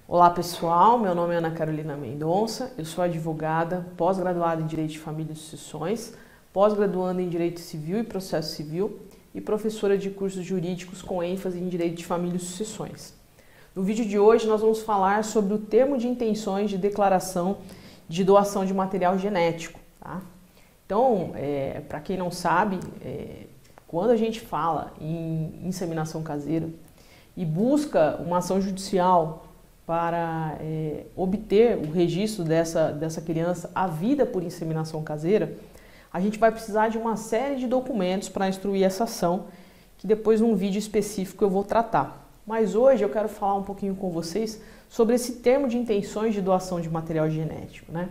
Olá pessoal, meu nome é Ana Carolina Mendonça, eu sou advogada, pós-graduada em Direito de Família e Sucessões, pós-graduanda em Direito Civil e Processo Civil e professora de cursos jurídicos com ênfase em Direito de Família e Sucessões. No vídeo de hoje nós vamos falar sobre o termo de intenções de declaração de doação de material genético. Tá? Então, para quem não sabe, quando a gente fala em inseminação caseira e busca uma ação judicial para obter o registro dessa criança a vida por inseminação caseira, a gente vai precisar de uma série de documentos para instruir essa ação, que depois num vídeo específico eu vou tratar. Mas hoje eu quero falar um pouquinho com vocês sobre esse termo de intenções de doação de material genético, né?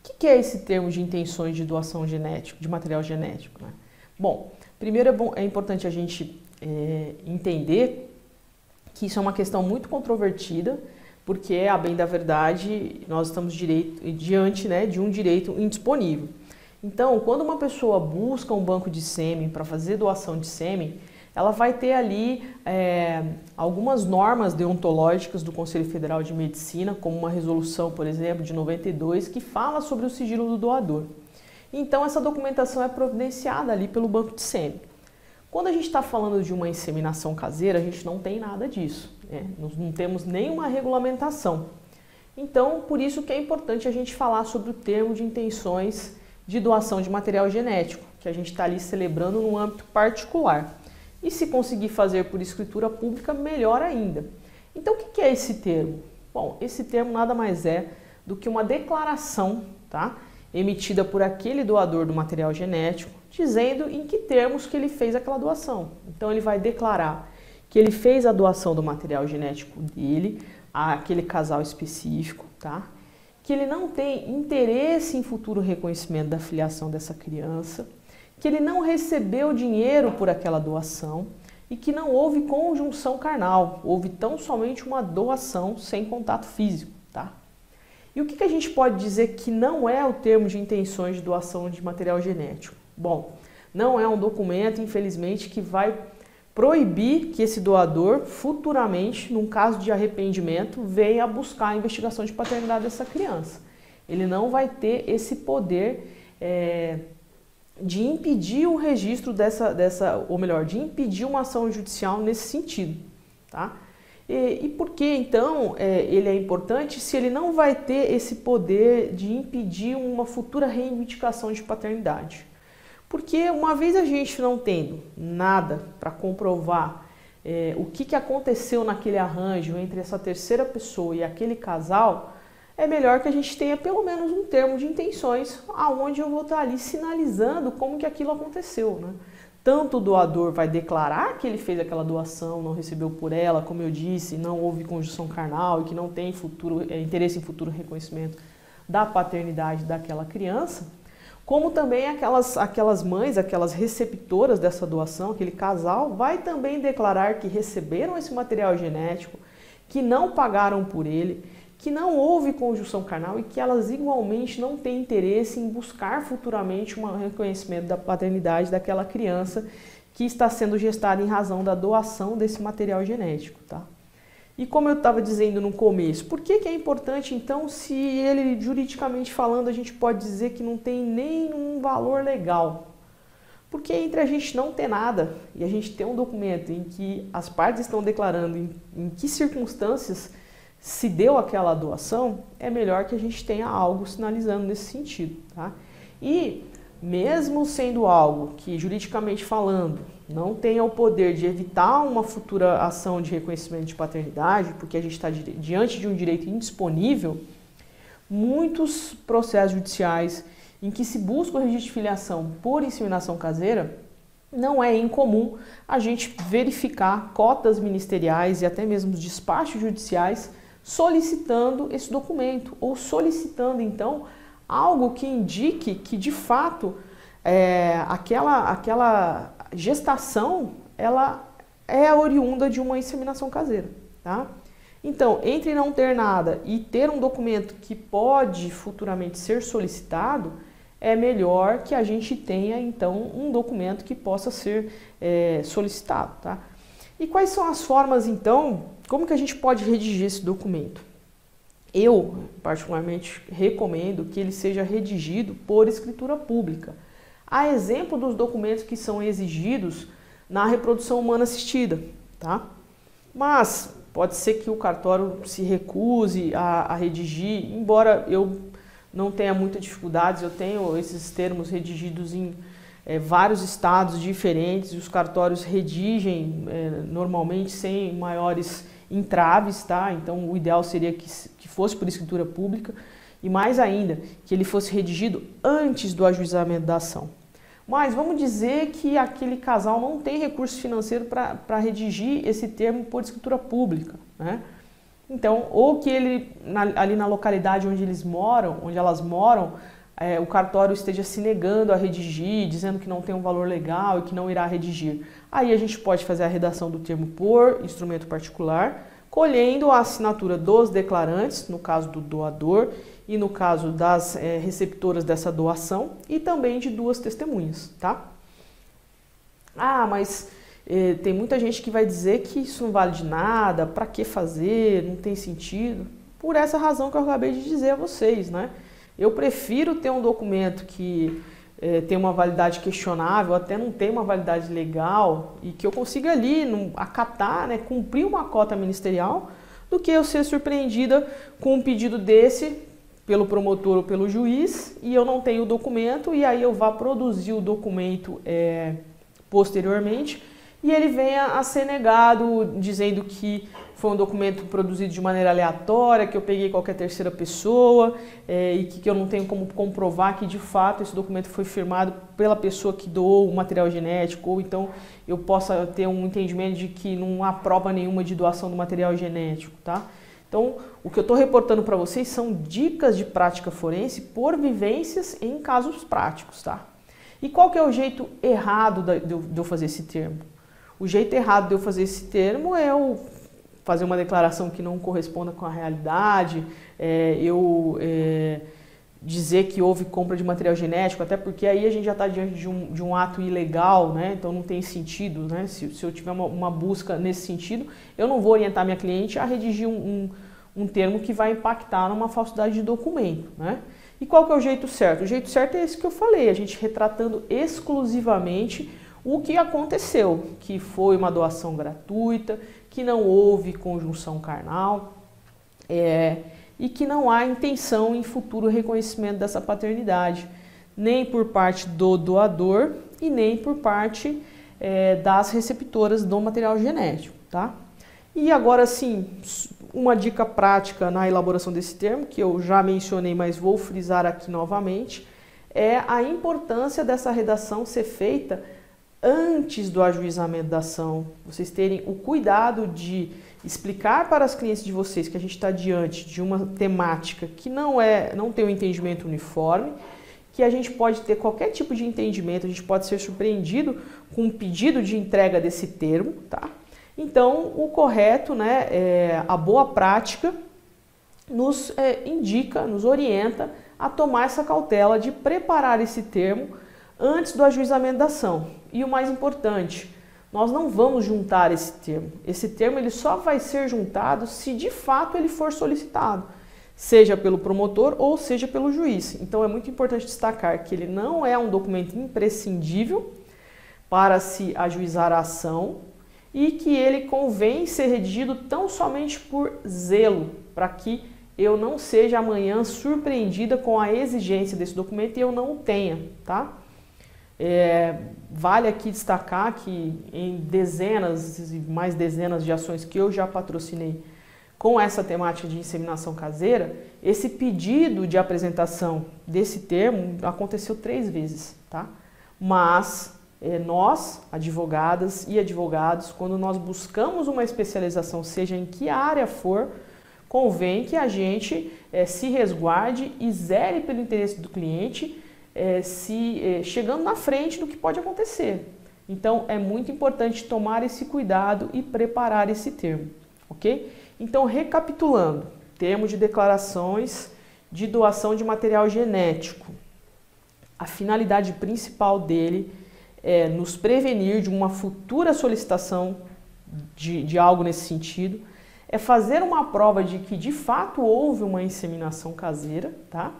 O que é esse termo de intenções de doação genético, de material genético, né? Bom, primeiro é importante a gente entender que isso é uma questão muito controvertida, porque, a bem da verdade, nós estamos diante de um direito indisponível. Então, quando uma pessoa busca um banco de sêmen para fazer doação de sêmen, ela vai ter ali algumas normas deontológicas do Conselho Federal de Medicina, como uma resolução, por exemplo, de 92, que fala sobre o sigilo do doador. Então, essa documentação é providenciada ali pelo banco de sêmen. Quando a gente está falando de uma inseminação caseira, a gente não tem nada disso, né? Nós não temos nenhuma regulamentação. Então, por isso que é importante a gente falar sobre o termo de intenções de doação de material genético, que a gente está ali celebrando num âmbito particular. E se conseguir fazer por escritura pública, melhor ainda. Então, o que é esse termo? Bom, esse termo nada mais é do que uma declaração, tá? Emitida por aquele doador do material genético, dizendo em que termos que ele fez aquela doação. Então ele vai declarar que ele fez a doação do material genético dele àquele casal específico, tá? Que ele não tem interesse em futuro reconhecimento da filiação dessa criança, que ele não recebeu dinheiro por aquela doação e que não houve conjunção carnal, houve tão somente uma doação sem contato físico, tá? E o que a gente pode dizer que não é o termo de intenções de doação de material genético? Bom, não é um documento, infelizmente, que vai proibir que esse doador, futuramente, num caso de arrependimento, venha buscar a investigação de paternidade dessa criança. Ele não vai ter esse poder de impedir o registro ou melhor, de impedir uma ação judicial nesse sentido, tá? E por que, então, ele é importante se ele não vai ter esse poder de impedir uma futura reivindicação de paternidade? Porque uma vez a gente não tendo nada para comprovar o que aconteceu naquele arranjo entre essa terceira pessoa e aquele casal, é melhor que a gente tenha pelo menos um termo de intenções aonde eu vou estar ali sinalizando como que aquilo aconteceu, né? Tanto o doador vai declarar que ele fez aquela doação, não recebeu por ela, como eu disse, não houve conjunção carnal e que não tem interesse em futuro reconhecimento da paternidade daquela criança, como também aquelas mães, aquelas receptoras dessa doação, aquele casal, vai também declarar que receberam esse material genético, que não pagaram por ele, que não houve conjunção carnal e que elas igualmente não têm interesse em buscar futuramente um reconhecimento da paternidade daquela criança que está sendo gestada em razão da doação desse material genético, tá? E como eu estava dizendo no começo, por que é importante então se ele, juridicamente falando, a gente pode dizer que não tem nenhum valor legal? Porque entre a gente não ter nada e a gente ter um documento em que as partes estão declarando em que circunstâncias se deu aquela doação, é melhor que a gente tenha algo sinalizando nesse sentido, tá? E mesmo sendo algo que, juridicamente falando, não tenha o poder de evitar uma futura ação de reconhecimento de paternidade, porque a gente está diante de um direito indisponível, muitos processos judiciais em que se busca o registro de filiação por inseminação caseira, não é incomum a gente verificar cotas ministeriais e até mesmo despachos judiciais solicitando esse documento ou solicitando, então, algo que indique que, de fato, aquela gestação ela é oriunda de uma inseminação caseira, tá? Então, entre não ter nada e ter um documento que pode futuramente ser solicitado, é melhor que a gente tenha, então, um documento que possa ser solicitado, tá? E quais são as formas, então, como que a gente pode redigir esse documento? eu, particularmente, recomendo que ele seja redigido por escritura pública. A exemplo dos documentos que são exigidos na reprodução humana assistida, tá? Mas pode ser que o cartório se recuse a redigir, embora eu não tenha muitas dificuldades, eu tenho esses termos redigidos em vários estados diferentes, e os cartórios redigem normalmente sem maiores entraves, tá? Então o ideal seria que fosse por escritura pública, e mais ainda, que ele fosse redigido antes do ajuizamento da ação. Mas vamos dizer que aquele casal não tem recurso financeiro para redigir esse termo por escritura pública, né? Então, ou que ele, ali na localidade onde elas moram, o cartório esteja se negando a redigir, dizendo que não tem um valor legal e que não irá redigir. Aí a gente pode fazer a redação do termo por instrumento particular, colhendo a assinatura dos declarantes, no caso do doador, e no caso das receptoras dessa doação, e também de duas testemunhas, tá? Ah, mas tem muita gente que vai dizer que isso não vale de nada, para que fazer, não tem sentido. Por essa razão que eu acabei de dizer a vocês, né? Eu prefiro ter um documento que tem uma validade questionável, até não tem uma validade legal, e que eu consiga ali acatar, né, cumprir uma cota ministerial, do que eu ser surpreendida com um pedido desse pelo promotor ou pelo juiz, e eu não tenho o documento, e aí eu vá produzir o documento posteriormente, e ele venha a ser negado, dizendo que foi um documento produzido de maneira aleatória, que eu peguei qualquer terceira pessoa, e que eu não tenho como comprovar que de fato esse documento foi firmado pela pessoa que doou o material genético, ou então eu possa ter um entendimento de que não há prova nenhuma de doação do material genético, tá? Então, o que eu estou reportando para vocês são dicas de prática forense por vivências em casos práticos, tá? E qual que é o jeito errado de eu fazer esse termo? O jeito errado de eu fazer esse termo é eu fazer uma declaração que não corresponda com a realidade, dizer que houve compra de material genético, até porque aí a gente já está diante de um ato ilegal, né? Então não tem sentido, né? Se eu tiver uma busca nesse sentido, eu não vou orientar minha cliente a redigir um termo que vai impactar numa falsidade de documento, né? E qual que é o jeito certo? O jeito certo é esse que eu falei, a gente retratando exclusivamente o que aconteceu, que foi uma doação gratuita, que não houve conjunção carnal, e que não há intenção em futuro reconhecimento dessa paternidade, nem por parte do doador e nem por parte das receptoras do material genético, tá? E agora sim, uma dica prática na elaboração desse termo, que eu já mencionei, mas vou frisar aqui novamente, é a importância dessa redação ser feita antes do ajuizamento da ação. Vocês terem o cuidado de explicar para as clientes de vocês que a gente está diante de uma temática que não tem um entendimento uniforme, que a gente pode ter qualquer tipo de entendimento, a gente pode ser surpreendido com um pedido de entrega desse termo, tá? Então, o correto, né, a boa prática nos indica, nos orienta a tomar essa cautela de preparar esse termo antes do ajuizamento da ação. E o mais importante, nós não vamos juntar esse termo. Esse termo ele só vai ser juntado se de fato ele for solicitado, seja pelo promotor ou seja pelo juiz. Então é muito importante destacar que ele não é um documento imprescindível para se ajuizar a ação e que ele convém ser redigido tão somente por zelo, para que eu não seja amanhã surpreendida com a exigência desse documento e eu não o tenha, tá? Vale aqui destacar que em dezenas e mais dezenas de ações que eu já patrocinei com essa temática de inseminação caseira, esse pedido de apresentação desse termo aconteceu 3 vezes, tá? Mas nós, advogadas e advogados, quando nós buscamos uma especialização, seja em que área for, convém que a gente se resguarde e zele pelo interesse do cliente, chegando na frente do que pode acontecer. Então, é muito importante tomar esse cuidado e preparar esse termo, ok? Então, recapitulando, termo de declarações de doação de material genético. A finalidade principal dele é nos prevenir de uma futura solicitação de algo nesse sentido, é fazer uma prova de que de fato houve uma inseminação caseira, tá?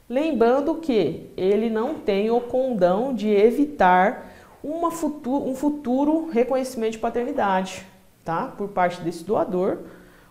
Lembrando que ele não tem o condão de evitar um futuro reconhecimento de paternidade, tá? Por parte desse doador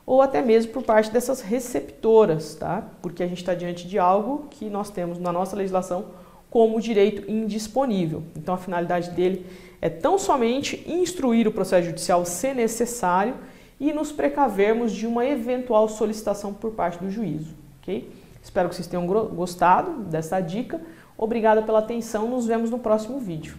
ou até mesmo por parte dessas receptoras, tá? Porque a gente está diante de algo que nós temos na nossa legislação como direito indisponível. Então a finalidade dele é tão somente instruir o processo judicial se necessário e nos precavermos de uma eventual solicitação por parte do juízo, ok? Espero que vocês tenham gostado dessa dica. Obrigada pela atenção, nos vemos no próximo vídeo.